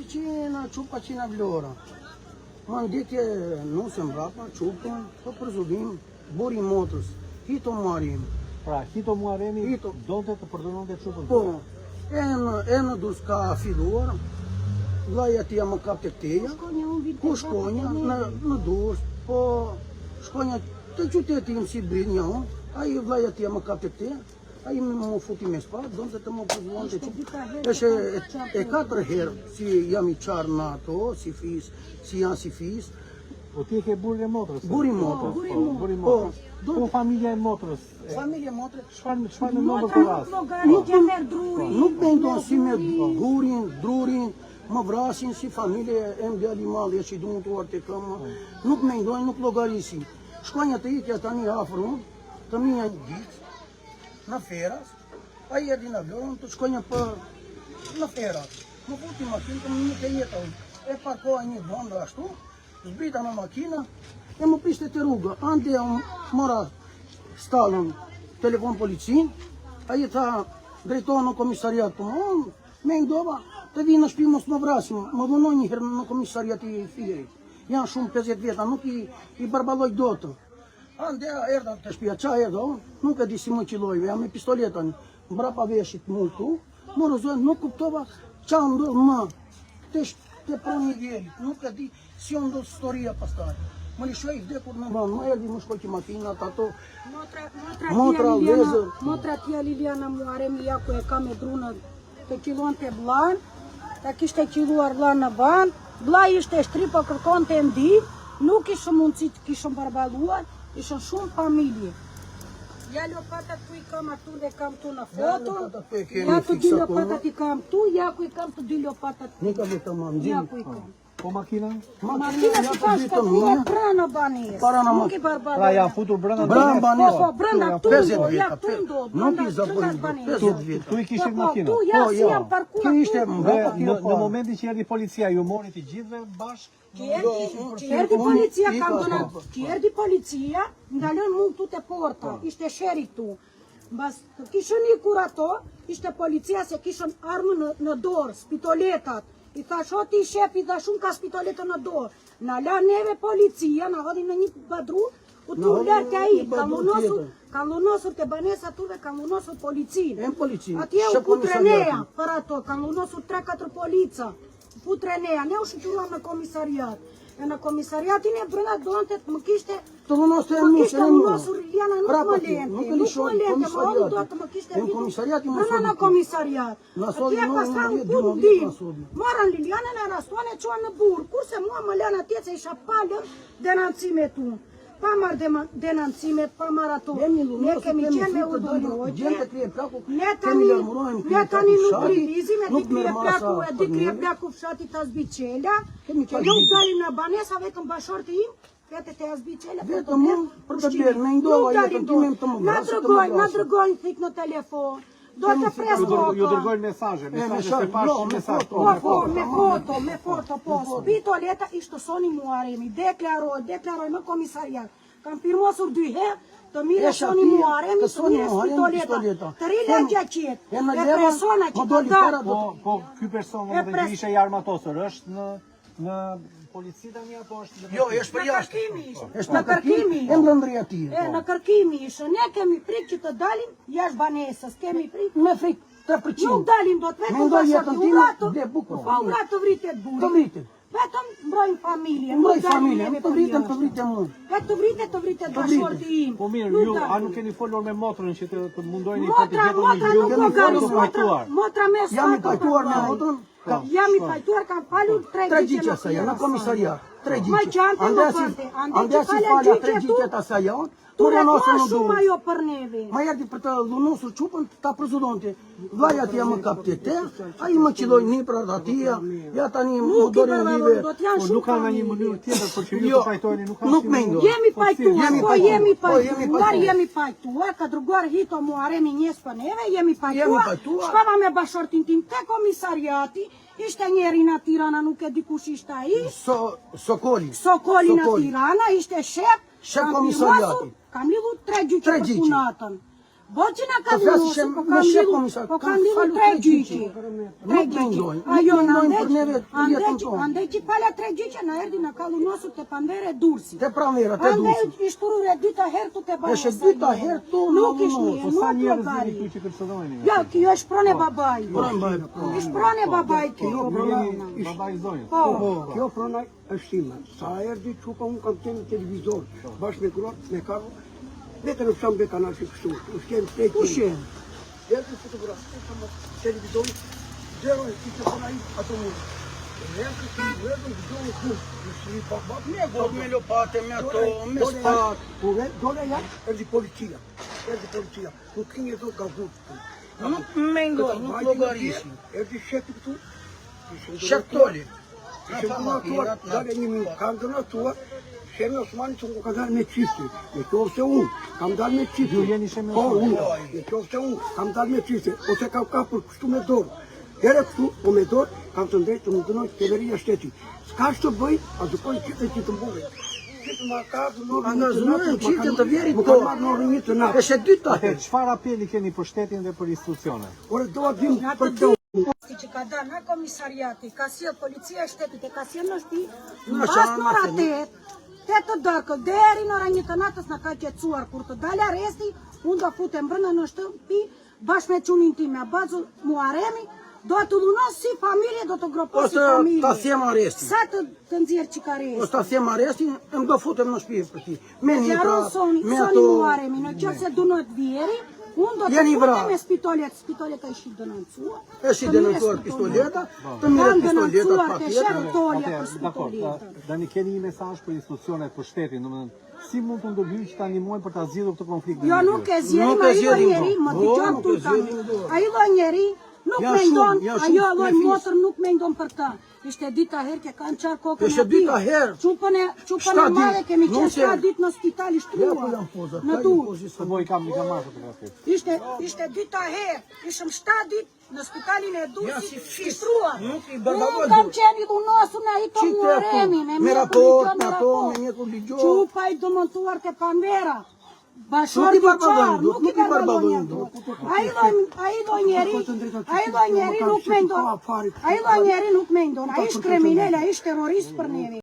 Cina çupa Cina vlora. Man dite nu se mbrapa, çupën, po përzullim, buri motrës, hito marim. Pra, hito muaremi donte të përdoronte çupën. Po, në dus ka filluar, vllaja tia më kap tek teja, ku shkonja në dus, po shkonja të qytetin si brinja, ai vllaja tia më kap tek teja, ai më futi me spadë, donte të më përzuante çupë. Është e 4 herë si jam i qarë në ato, si fis, si janë si fis. Po ti ke burin e motrës? Burin motrës. Burin motrës. Po familja e motrës? Familja e motrës. Çfarë në ndodh për rast? Nuk mendon si me burin, drurin, më vrasin si familje e mdjali madhe që i dumutuar të këmë. Nuk mendojnë, nuk llogarisin. Shkonja të ikja tani afru, të minja një ditë, në feras, a i erdi në vlorën të shkonja për në feras. Më futi makinë të më një të jetë, e parkoha një vëndë ashtu, zbrita në makina, e më prishte të rrugë. Ande mora stalën telefon policin, a i tha drejtoha në komisariat të më, me ndova, të vi në shpi mos më vrasim, më dhunoj një herë në komisariat i Filerit. Janë shumë 50 veta, nuk i barbaloj do të. Ande erda të shpia, qa erda, nuk e di si më qilojve, jam me pistoletën, mbrapa veshit multu, më rëzojnë, nuk kuptova qa ndodhë më, të pro nivelit, nuk e di si ndodhë storia pastaj. Më lishoj i vdekur në banë, më erdi më shkoj që makinat, ato, motra, lezër. Motra tia Liliana Muaremi, ja ku e ka me drunën, të qilon të blan, ta kishte qiluar blan në banë, bla ishte shtri, po kërkon të ndi, nuk ishë mundësi të kishën barbaluar, ishën shumë familje. Ja lopatat ku i kam atu dhe kam tu në foto, ja të dy lopatat i kam tu, ja ku i kam të dy lopatat. Nika vetë më Ja ku i kam. Po makina? Makina si ka shkatruar pranë banesë. Nuk i barbaluar. Pra janë futur brenda banesë. Po, brenda tundo, ja tundo. Nuk i zabojnë 50 vjetë. Tu i kishit makina? Tu ja si jam parkuar. Në momentin që erdhi policia, ju mori të gjithëve bashkë? Që erdi policia kam donat, që erdi policia, ndalën mund tu të porta, ishte sheri tu. Mbas të kishën i kur ato, ishte policia se kishën armë në dorë, spitoletat. I thash o ti shepi dhe shumë ka spitoletën në dorë. Na la neve policia, na hodin në një badru, u tu lërë ka i, kanë lunosur të banesa tuve, kanë lunosur policinë. Atje u putreneja për ato, kanë lunosur 3-4 polica. Putreneja, ne u shqyruam në komisariat. E në komisariatin e brënda doante të më kishte... Të lunosur e mishë në lunosur Liliana nuk më lente. Nuk më lente, më odu do të më kishte vidu. Në komisariat. Atje pasra u punë dim. Moran Liliana në rastuan e qua në burë. Kurse mua më lënë atje se isha palër denancime tu. Pa marrë denancimet, pa marrë ato. Ne kemi qenë me udhëllogje. Ne tani nuk rivizim e di krije plaku fshati të Azbiqela. Që nuk dalim në banesa vetëm bashorti im. Vetet e Azbiqela. Vetëm mund për të bjerë, me ndova jetën time të më vrasë. Na dërgojnë thik në telefon. Do të pres kokë. Ju dërgojnë mesazhe se pash mesazh. Me foto, po. Spitoleta ishte Soni Muaremi. Deklaroj në komisariat. Kam firmosur 2 herë të mire Soni Muaremi, të mire spitoleta. Të rile gjaqet. E persona që të darë. Po, ky person që ishe i armatosur, është në polici tani apo është... Jo, është për jashtë. Në kërkimi. E mbrëndëria ti. Në kërkimi ishë. Ne kemi frikë që të dalim jashtë banesës. Kemi frikë. Me frikë 3%. Nuk dalim do të vetëm bashkëti. Ura të vritet buri. Të vritet. Vetëm mbrojnë familje. Mbroj familje. Të vritet mund. Të vritet bashkëti im. Po mirë, ju a nuk keni folur me motrën që të mundojnë i pati gjetur një gjumë? Motra me së jam i pajtuar me motrën. Jam i pajtuar, kam falur 3 gjyqe asaj, në komisariat. 3 Ma gjyqe. qante më përte. Ande si falja 3 gjyqet asaj janë. Tu e po shumë ajo për neve. Ma erdi për të lunusur qupën, ta prezudonte. Vlaja tja më kapte te, a i më qiloj një për atia, ja tani më dorin live. Nuk ka në një mënyrë tjetër, për që ju të pajtojni, nuk ka nuk mendo. Jemi pajtuar, jemi pajtuar, ka druguar hito Muaremi njës për neve, jemi pajtuar. Shkova me bashortin tim te komisariati, ishte njeri në Tirana, nuk e di kush ishte ai. Sokoli në Tirana, ishte shep. Shep komisariati. Kam lidhur 3 gjyqe për punatën. Boqina ka Po flasë lidur, që me shef komisar, po kam kanë lidur falu 3 gjyqi. Nuk mendojnë, Ajo nuk në mendojnë për neve jetën tonë. andej që pala 3 gjyqe në erdi në ka lunosur të pandere Dursi. Te pranvera, te Andej Dursi. ishturur e dyta herë tu të bashkë. Eshe dyta herë tu Nuk në ish lunosur. një, Po sa nuk njerëz logari. jeni këtu që kërcënojeni? Ja, kjo është prone babaj. Ish prone babaj kjo. Ju jeni babai i zonjës. Po, Kjo prona është time. Sa erdi çupa unë kam qenë në televizor, bashkë me kuror, me karo, vetëm në shambë e kanal që kështu. U shkem të Ku shenë? Erdi fotografi, televizor, zero e që përna i ato mund. Erdi kështu, vetëm videon këtu. Në shri baba. Me lopate, me ato, me spatë. Dole janë, erdi policia. Erdi policia. Nuk kënë jeto ka gutë. Nuk mendojnë, nuk logarisi. Erdi shetë këtu. Sheptoli. Ishte donatuar, dale një minutë, kam donatuar, Shemi Osmani që më ka dalë me qifti, në qovë se unë, kam dalë me qifti. Ju jeni Shemi Po, Osmani? unë, në qovë se unë, kam dalë me qifti, ose kam kapur kështu me dorë. Ere këtu, po me dorë, kam të ndrejtë të më dënoj qeveria shteti. S'ka që të bëj, a zëpoj qifte që të mbuve. Qifte ma ka të nërë një të natë, qifte të vjerit më ka marrë nërë një të natë. Eshe dyta herë. Çfarë apeli keni për shtetin dhe për institucionet? Ore, doa dim Në për të të dy që ka da në komisariati, ka si policia e shtetit e ka si në shpi, Në në pas qanë, në ora në 8 të dërkë, deri në ora 1 të natës në ka qetësuar, kur të dalë arresti, unë do futem brenda në shtëpi, bashkë me qunin time, Abazu Muaremi, do të lunos si familje, do të groposi Ose familje. ta them arrestin. Sa të nxjerë që ka arresti. Ose ta them arrestin, e më do futem në shtëpi për ti. Me Gjaron nitra, Soni me Soni ato... Muaremi, në qëfë se dunot vjeri, unë do të Jeni futem vrarë. me spitoleta ishi dënëncuar. E shi denoncuar pistoleta, të mire Kanë pistoleta dënoncuar pa të tjetër. shërtolja për Dakor, spitoleta. tani keni një mesazh për institucionet, për shtetin, domethënë si mund të ndërhyjë që ta ndihmojnë për ta zgjidhur këtë konflikt? Jo, nuk e zjerim, Nuk e ai lloj zjerim, njeri, po. më Po, dëgjon nuk e tu tani. zjerim, do. Ai lloj njeri nuk Ja mendon, shumë, ja ajo shumë, lloj me fis. motër nuk mendon për ta. Ishte dita herë që kanë qarë kokën Ishte dita herë. Çupën e Shta madhe ditë, kemi nuk qenë se- 7 ditë në spital i Ja, po shtruar. janë poza, Në ka dur. një pozicion. Po i kam marrë fotografit. Ishte dita herë, ishëm 7 ditë në spitalin e Ja, Durrësit si i fis. shtruar. Nuk i Unë barbavoj kam dur. qenë i dhunosur në ai Qite Muaremi, ato, me me mjeku raport, ligjor, me ato, me mjeku ligjor. Qupa i dëmontuar te Panvera. Bashor Nuk i Diçar, barbavojnë dur, nuk i nuk i barbavojnë barbavojnë dur. dur. Ai lloj njeri nuk mendon. Ai lloj njeri nuk mendon, ai është kriminal, ai është terrorist për neve.